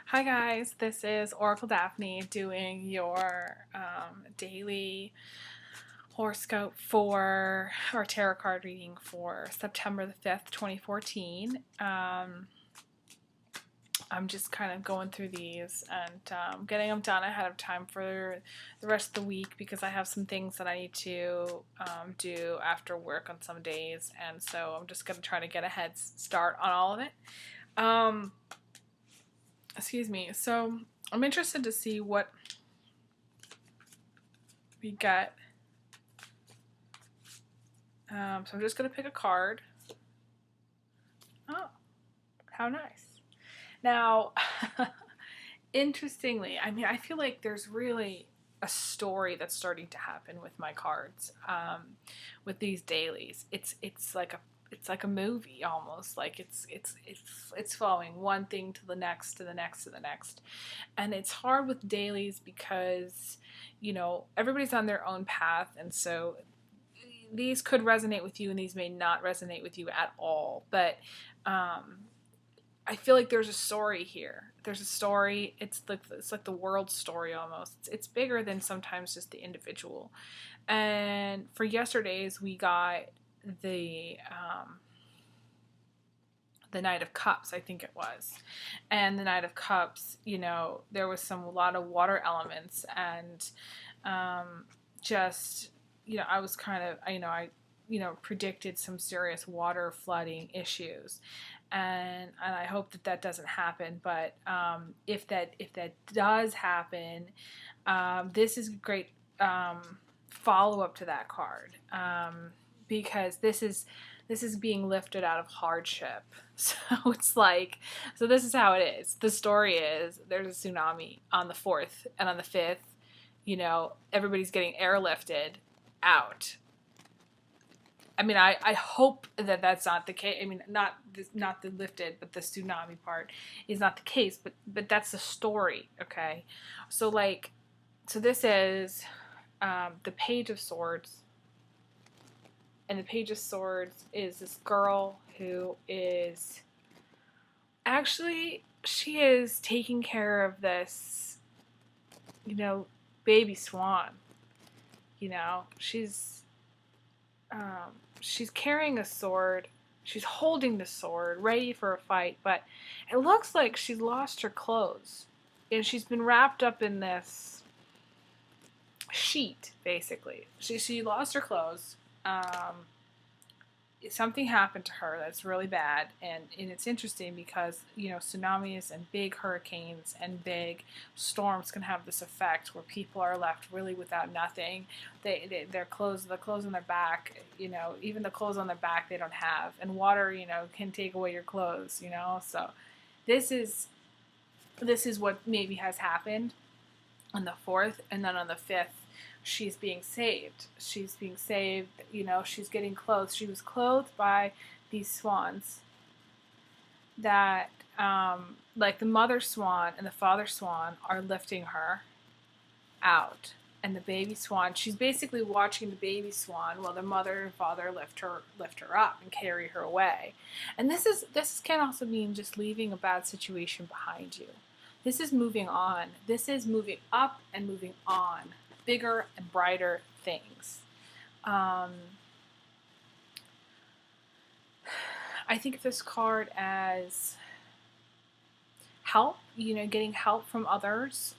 Hi guys, this is Oracle Daphne doing your daily horoscope for or tarot card reading for September the 5th, 2014. I'm just kind of going through these and getting them done ahead of time for the rest of the week because I have some things that I need to do after work on some days, and so I'm just going to try to get a head start on all of it. Excuse me. So I'm interested to see what we get. So I'm just going to pick a card. Oh, how nice. Now, interestingly, I feel like there's really a story that's starting to happen with my cards, with these dailies. It's like a movie almost. Like it's following one thing to the next to the next to the next, and it's hard with dailies because everybody's on their own path, and so these could resonate with you and these may not resonate with you at all. But I feel like there's a story here. There's a story. It's like the world story almost. It's bigger than sometimes just the individual. And for yesterday's, we got the Knight of Cups, I think it was. And the Knight of Cups, there was a lot of water elements, and just I was kind of I predicted some serious water flooding issues, and I hope that doesn't happen. But if that does happen, this is a great follow up to that card, because this is being lifted out of hardship. So it's like, so this is how it is. The story is there's a tsunami on the 4th, and on the 5th, everybody's getting airlifted out. I hope that that's not the case. Not the lifted, but the tsunami part is not the case. But that's the story, okay? So this is the Page of Swords, and the Page of Swords is this girl who is actually, she is taking care of this, baby swan. She's she's carrying a sword. She's holding the sword, ready for a fight, but it looks like she's lost her clothes. And she's been wrapped up in this sheet, basically. She lost her clothes. Something happened to her that's really bad, and it's interesting because tsunamis and big hurricanes and big storms can have this effect where people are left really without nothing. Their clothes, the clothes on their back, even the clothes on their back they don't have, and water can take away your clothes. So this is what maybe has happened on the 4th, and then on the 5th she's being saved. She's getting clothed. She was clothed by these swans that, like the mother swan and the father swan, are lifting her out. And the baby swan, she's basically watching the baby swan while the mother and father lift her up and carry her away. And this can also mean just leaving a bad situation behind you. This is moving on. This is moving up and moving on. Bigger and brighter things. I think of this card as help, getting help from others.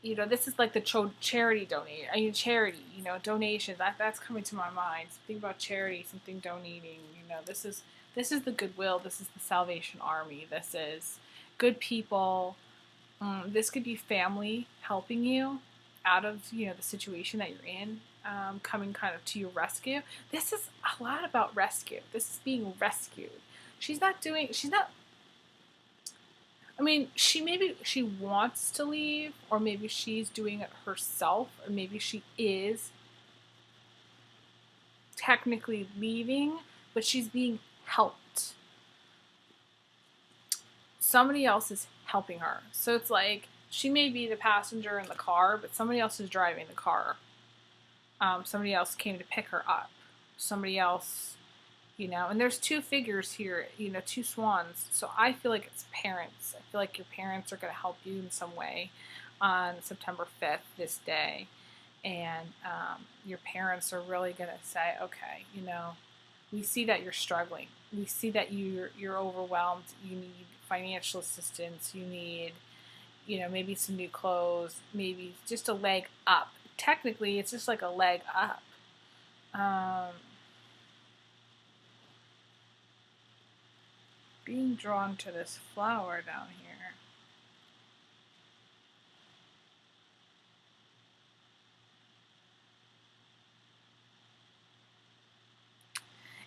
This is like the charity donate. Charity, donation. That's coming to my mind. Something about charity, something donating. This is the goodwill. This is the Salvation Army. This is good people. This could be family helping you out of the situation that you're in, coming kind of to your rescue. This is a lot about rescue. This is being rescued. She wants to leave, or maybe she's doing it herself, or maybe she is technically leaving, but she's being helped. Somebody else is helping her. So it's like she may be the passenger in the car, but somebody else is driving the car. Somebody else came to pick her up. Somebody else, and there's two figures here, two swans. So I feel like it's parents. I feel like your parents are going to help you in some way on September 5th, this day. And your parents are really going to say, okay, we see that you're struggling. We see that you're overwhelmed. You need financial assistance. You need, maybe some new clothes, maybe just a leg up. Technically, it's just like a leg up. Being drawn to this flower down here.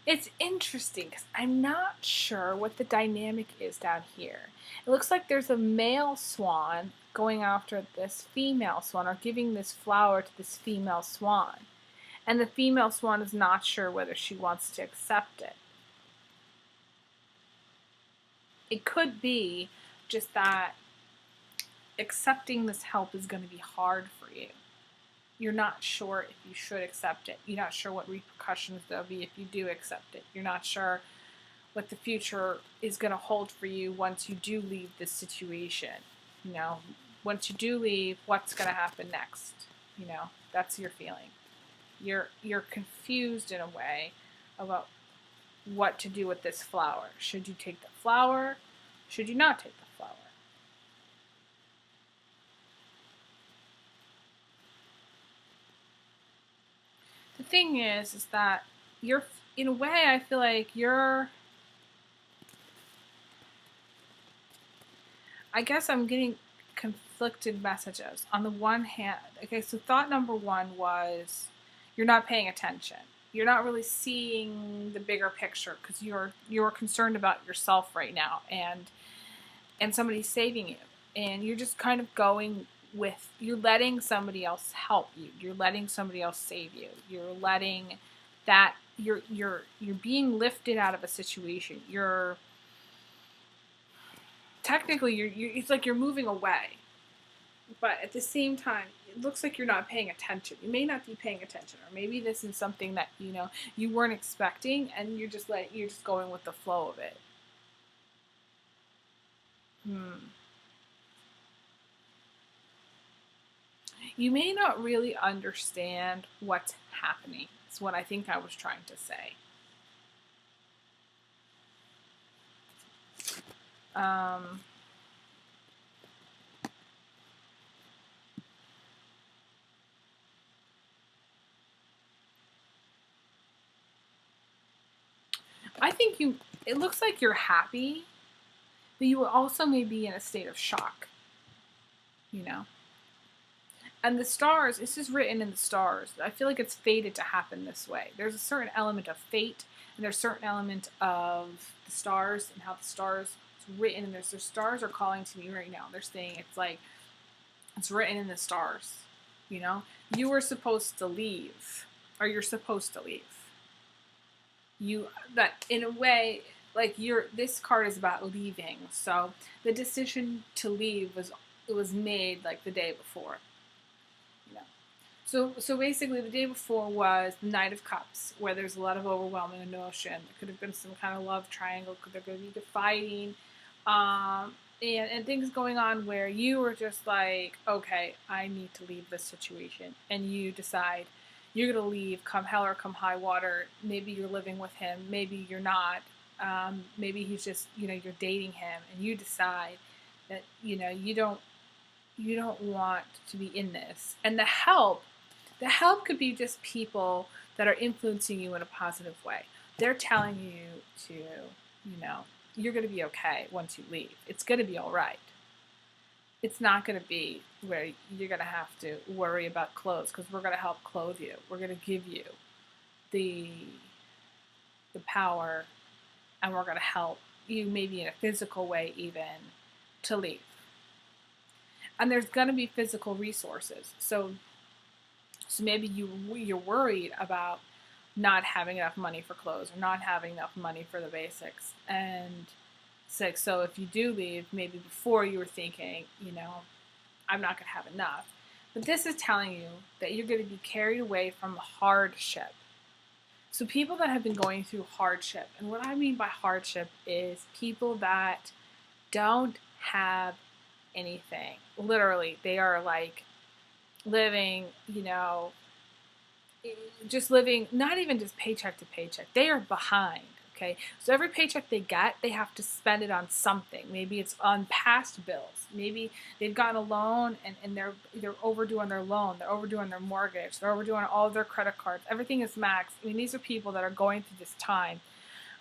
It's interesting because I'm not sure what the dynamic is down here. It looks like there's a male swan going after this female swan, or giving this flower to this female swan. And the female swan is not sure whether she wants to accept it. It could be just that accepting this help is going to be hard for you. You're not sure if you should accept it. You're not sure what repercussions there'll be if you do accept it. You're not sure what the future is going to hold for you once you do leave this situation. Once you do leave, what's going to happen next? That's your feeling. You're confused in a way about what to do with this flower. Should you take the flower? Should you not take the flower? The thing is that you're, in a way, I feel like I guess I'm getting conflicted messages. On the one hand, okay, so thought number one was you're not paying attention. You're not really seeing the bigger picture because you're concerned about yourself right now, and somebody's saving you, and you're just kind of going with, you're letting somebody else help you. You're letting somebody else save you. You're letting that you're being lifted out of a situation. You're technically it's like you're moving away, but at the same time, it looks like you're not paying attention. You may not be paying attention, or maybe this is something that you weren't expecting, and you're just going with the flow of it. You may not really understand what's happening. Is what I think I was trying to say. I think it looks like you're happy, but you also may be in a state of shock. And the stars, this is written in the stars. I feel like it's fated to happen this way. There's a certain element of fate, and there's a certain element of the stars and how the stars, it's written, and the stars are calling to me right now. They're saying it's like, it's written in the stars. You were supposed to leave, or you're supposed to leave. That in a way, like this card is about leaving. So the decision to leave was made like the day before. So basically, the day before was the Knight of Cups, where there's a lot of overwhelming emotion. There could have been some kind of love triangle. There could be fighting, and things going on where you were just like, okay, I need to leave this situation, and you decide you're gonna leave, come hell or come high water. Maybe you're living with him, maybe you're not. Maybe he's just, you're dating him, and you decide that you don't want to be in this. And the help could be just people that are influencing you in a positive way. They're telling you to, you're going to be okay once you leave. It's going to be all right. It's not going to be where you're going to have to worry about clothes, because we're going to help clothe you. We're going to give you the power, and we're going to help you, maybe in a physical way even, to leave. And there's going to be physical resources. So maybe you're worried about not having enough money for clothes, or not having enough money for the basics. And so if you do leave, maybe before you were thinking, I'm not going to have enough. But this is telling you that you're going to be carried away from hardship. So people that have been going through hardship, and what I mean by hardship is people that don't have anything. Literally, they are like living, just living, not even just paycheck to paycheck. They are behind. Okay, so every paycheck they get, they have to spend it on something. Maybe it's on past bills. Maybe they've gotten a loan and they're overdue on their loan. They're overdue on their mortgage. They're overdue on all of their credit cards. Everything is maxed. I mean, these are people that are going through this time,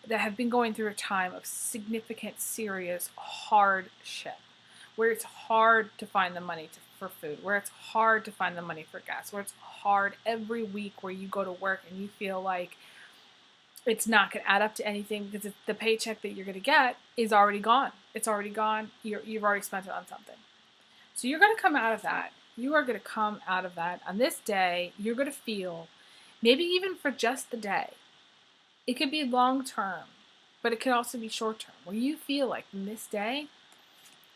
that have been going through a time of significant, serious hardship, where it's hard to find the money for food, where it's hard to find the money for gas, where it's hard every week, where you go to work and you feel like it's not going to add up to anything because the paycheck that you're going to get is already gone. It's already gone. You've already spent it on something. So you're going to come out of that. You are going to come out of that on this day. You're going to feel, maybe even for just the day, it could be long term, but it could also be short term, where you feel like in this day,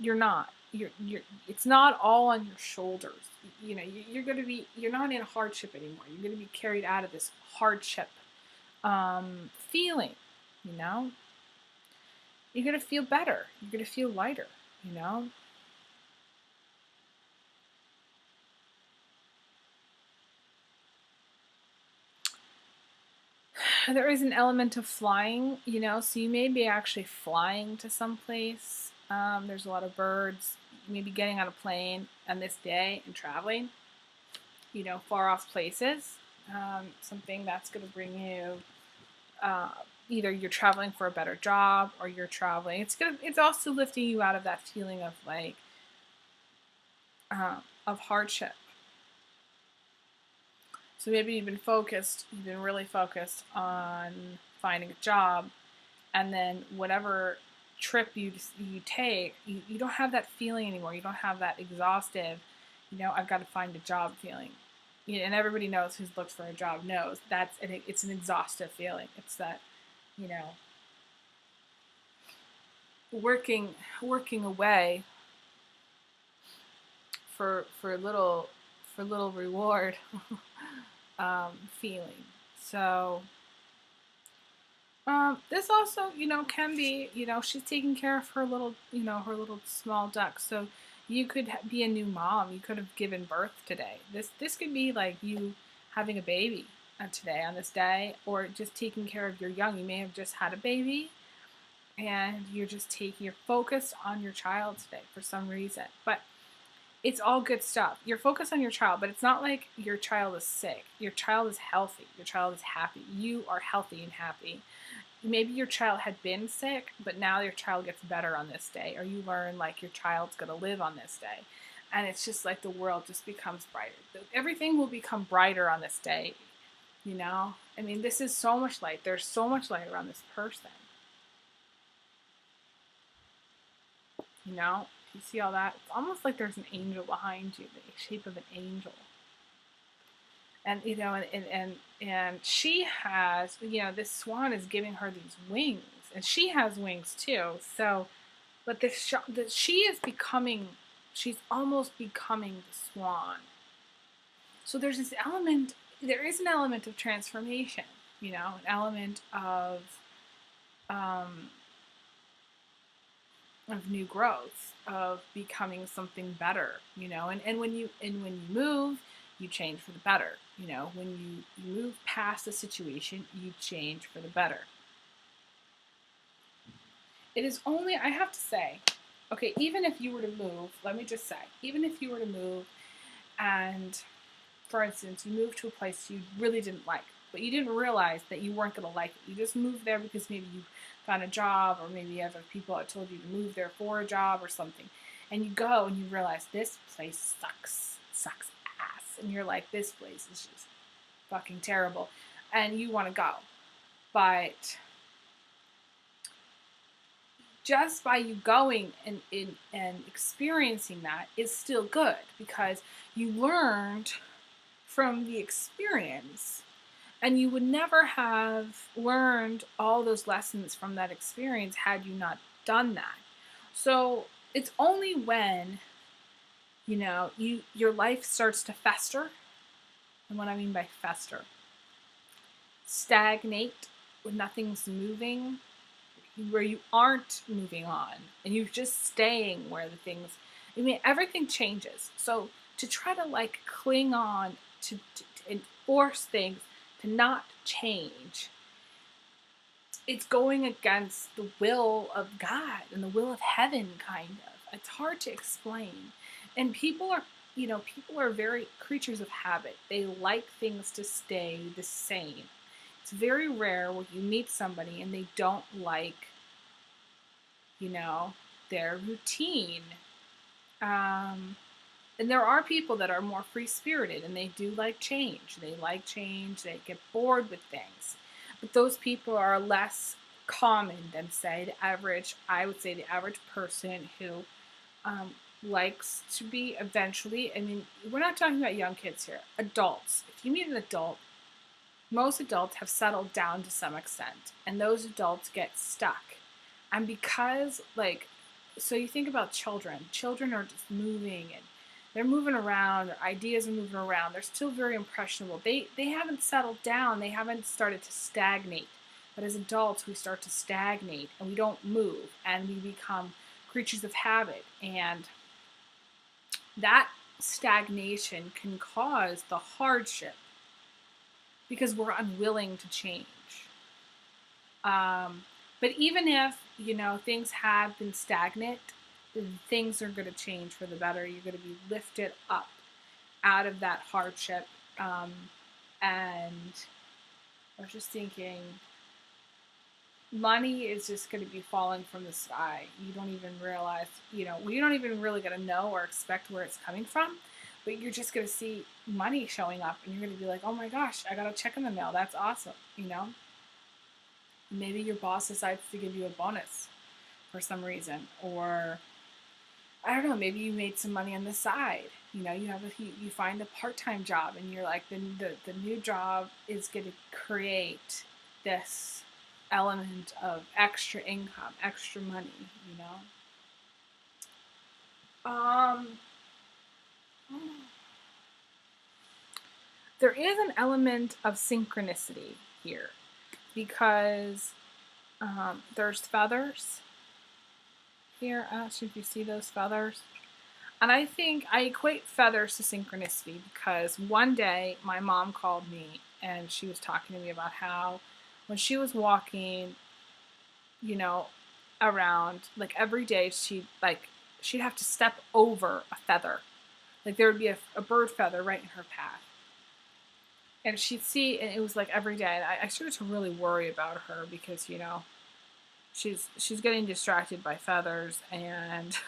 you're not. It's not all on your shoulders. You're going to be, you're not in hardship anymore. You're going to be carried out of this hardship feeling, you're going to feel better. You're going to feel lighter, There is an element of flying, so you may be actually flying to someplace. There's a lot of birds, maybe getting on a plane on this day and traveling, far off places. Something that's going to bring you, either you're traveling for a better job or you're traveling. It's also lifting you out of that feeling of like, of hardship. So maybe you've been really focused on finding a job, and then whatever trip you take, you don't have that feeling anymore. You don't have that exhaustive, I've got to find a job feeling. And everybody knows who's looked for a job knows it's an exhaustive feeling. It's that, working away for little reward feeling. So this also, can be, she's taking care of her little, her little small duck. So you could be a new mom. You could have given birth today. This could be like you having a baby today on this day, or just taking care of your young. You may have just had a baby, and you're focused on your child today for some reason. But it's all good stuff. You're focused on your child, but it's not like your child is sick. Your child is healthy. Your child is happy. You are healthy and happy. Maybe your child had been sick, but now your child gets better on this day, or you learn like your child's going to live on this day. And it's just like the world just becomes brighter. Everything will become brighter on this day, I mean, this is so much light. There's so much light around this person. You see all that? It's almost like there's an angel behind you, the shape of an angel. And and she has, this swan is giving her these wings, and she has wings too. So, but she's almost becoming the swan. So there is an element of transformation, an element of new growth, of becoming something better, and when you move, you change for the better. When you move past a situation, you change for the better. It is only, I have to say, okay, even if you were to move, let me just say, even if you were to move and, for instance, you moved to a place you really didn't like, but you didn't realize that you weren't going to like it. You just moved there because maybe you found a job, or maybe other people had told you to move there for a job or something. And you go and you realize this place sucks ass. And you're like, this place is just fucking terrible. And you want to go. But just by you going and experiencing that is still good, because you learned from the experience. And you would never have learned all those lessons from that experience had you not done that. So it's only when, your life starts to fester. And what I mean by fester stagnate when nothing's moving, where you aren't moving on and you're just staying where the things, I mean, everything changes. So to try to like cling on and force things to not change, it's going against the will of God and the will of heaven, kind of. It's hard to explain. And people are, people are very creatures of habit. They like things to stay the same. It's very rare when you meet somebody and they don't like, you know, their routine. And there are people that are more free spirited and they do like change. They like change, they get bored with things. But those people are less common than, say, the average, I would say, the average person who likes to be eventually, I mean, we're not talking about young kids here, adults. If you meet an adult, most adults have settled down to some extent, and those adults get stuck. And because, like, so you think about children are just moving and they're moving around, their ideas are moving around, they're still very impressionable. They haven't settled down, they haven't started to stagnate. But as adults, we start to stagnate and we don't move and we become creatures of habit. And that stagnation can cause the hardship because we're unwilling to change. But even if, things have been stagnant, things are going to change for the better. You're going to be lifted up out of that hardship. And I was just thinking, money is just going to be falling from the sky. You don't even realize, you don't even really going to know or expect where it's coming from. But you're just going to see money showing up and you're going to be like, oh my gosh, I got a check in the mail. That's awesome, Maybe your boss decides to give you a bonus for some reason, or I don't know, maybe you made some money on the side. You find a part-time job and you're like, the new job is going to create this element of extra income, extra money, There is an element of synchronicity here because there's feathers here. I don't know if you see those feathers. And I think I equate feathers to synchronicity because one day my mom called me and she was talking to me about how when she was walking, around, like every day she'd have to step over a feather. Like there would be a bird feather right in her path. And she'd see, and it was like every day. And I started to really worry about her because, she's getting distracted by feathers and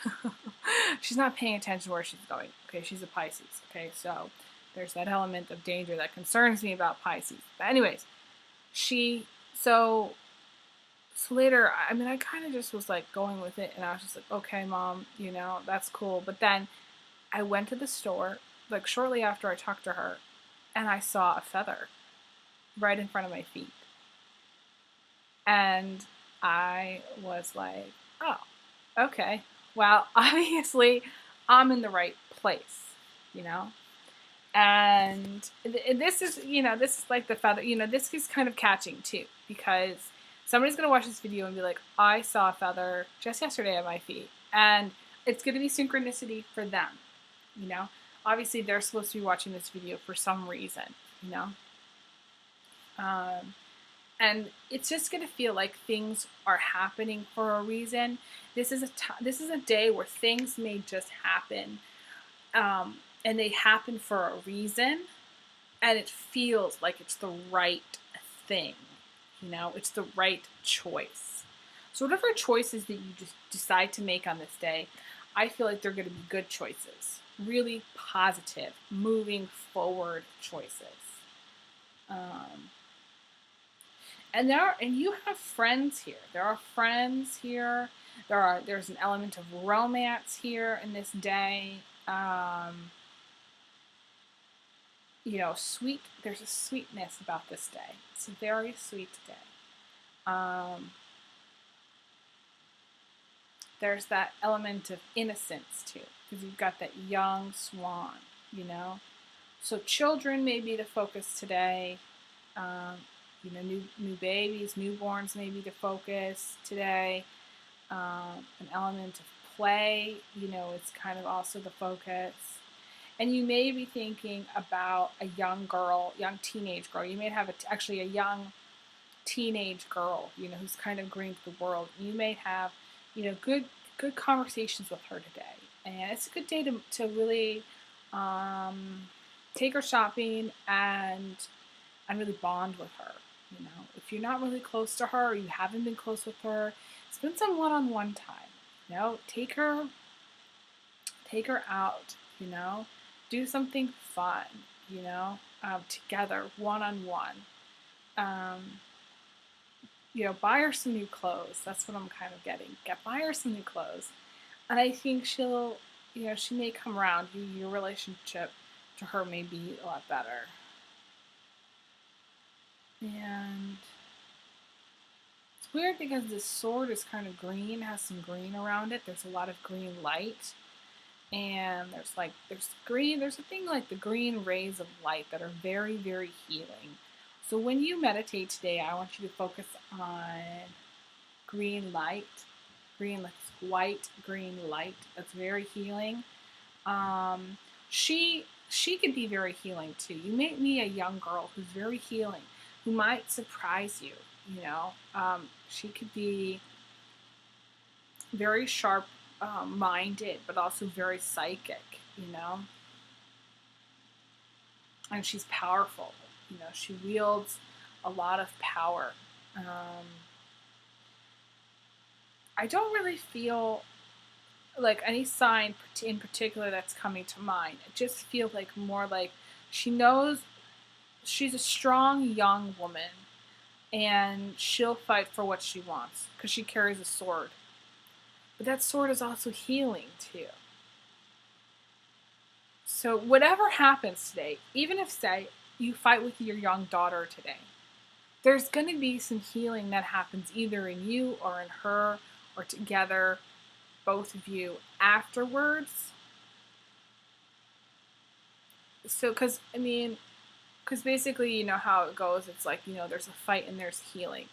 she's not paying attention to where she's going. Okay, she's a Pisces. Okay, so there's that element of danger that concerns me about Pisces. But anyways, so later, I mean, I kind of just was like going with it and I was just like, okay, Mom, that's cool. But then I went to the store, like shortly after I talked to her, and I saw a feather right in front of my feet. And I was like, oh, okay. Well, obviously, I'm in the right place, And this is, this is like the feather, this is kind of catching too, because somebody's going to watch this video and be like, I saw a feather just yesterday at my feet. And it's going to be synchronicity for them, Obviously, they're supposed to be watching this video for some reason, And it's just going to feel like things are happening for a reason. This is a day where things may just happen, and they happen for a reason, and it feels like it's the right thing. It's the right choice. So whatever choices that you just decide to make on this day, I feel like they're going to be good choices. Really positive, moving forward choices. And you have friends here. There are friends here. There's an element of romance here in this day. Sweet. There's a sweetness about this day. It's a very sweet day. There's that element of innocence too, because you've got that young swan. So children may be the focus today. New babies, newborns maybe to focus today. An element of play, it's kind of also the focus. And you may be thinking about a young girl, young teenage girl. You may have actually a young teenage girl, who's kind of green to the world. You may have, good conversations with her today. And it's a good day to really take her shopping and really bond with her. If you're not really close to her or you haven't been close with her, spend some one-on-one time. Take her out. Do something fun. Together, one-on-one. Buy her some new clothes. That's what I'm kind of getting. Buy her some new clothes, and I think she may come around. Your relationship to her may be a lot better. And it's weird because this sword is kind of green, has some green around it. There's a lot of green light. And there's a thing like the green rays of light that are very, very healing. So when you meditate today, I want you to focus on green light, white green light. That's very healing. She could be very healing too. You may meet a young girl who's very healing, who might surprise you. She could be very sharp minded, but also very psychic. And she's powerful. She wields a lot of power. I don't really feel like any sign in particular that's coming to mind. It just feels like more like she knows she's a strong young woman and she'll fight for what she wants because she carries a sword. But that sword is also healing too. So whatever happens today, even if, say, you fight with your young daughter today, there's going to be some healing that happens either in you or in her or together, both of you, afterwards. So, because basically, how it goes, it's like, there's a fight and there's healing.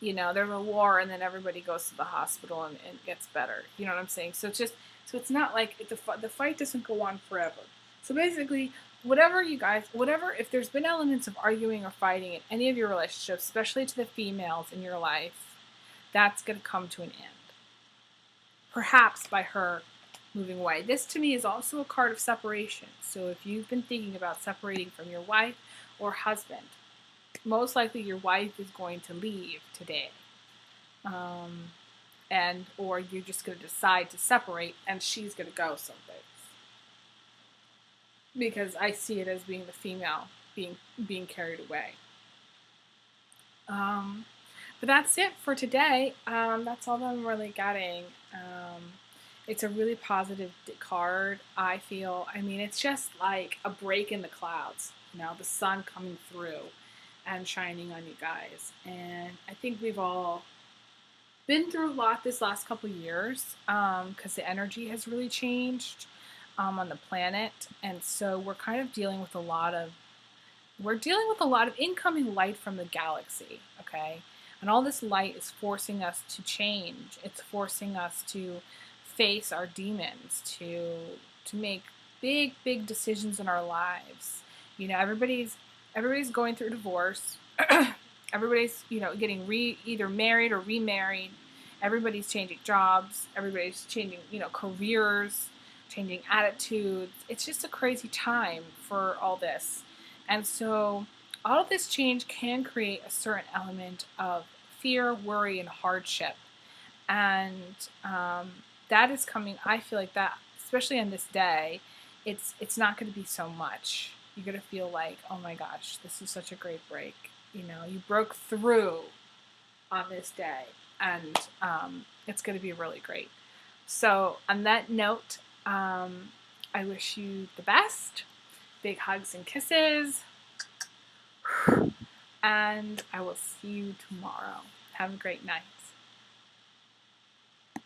There's a war and then everybody goes to the hospital and gets better. You know what I'm saying? So it's not like the fight doesn't go on forever. So basically, if there's been elements of arguing or fighting in any of your relationships, especially to the females in your life, that's going to come to an end. Perhaps by her moving away. This to me is also a card of separation. So if you've been thinking about separating from your wife or husband, most likely your wife is going to leave today. Or you're just going to decide to separate and she's going to go someplace. Because I see it as being the female being carried away. But that's it for today. That's all that I'm really getting. It's a really positive card, I feel. It's just like a break in the clouds. The sun coming through and shining on you guys. And I think we've all been through a lot this last couple years because the energy has really changed on the planet. And so we're kind of dealing with a lot of incoming light from the galaxy, okay? And all this light is forcing us to change. It's forcing us to face our demons, to make big, big decisions in our lives. Everybody's going through divorce. Everybody's, getting either married or remarried. Everybody's changing jobs. Everybody's changing, careers, changing attitudes. It's just a crazy time for all this. And so all of this change can create a certain element of fear, worry, and hardship. And that is coming, I feel like that, especially on this day, it's not going to be so much. You're going to feel like, oh my gosh, this is such a great break. You broke through on this day, and it's going to be really great. So on that note, I wish you the best. Big hugs and kisses. And I will see you tomorrow. Have a great night.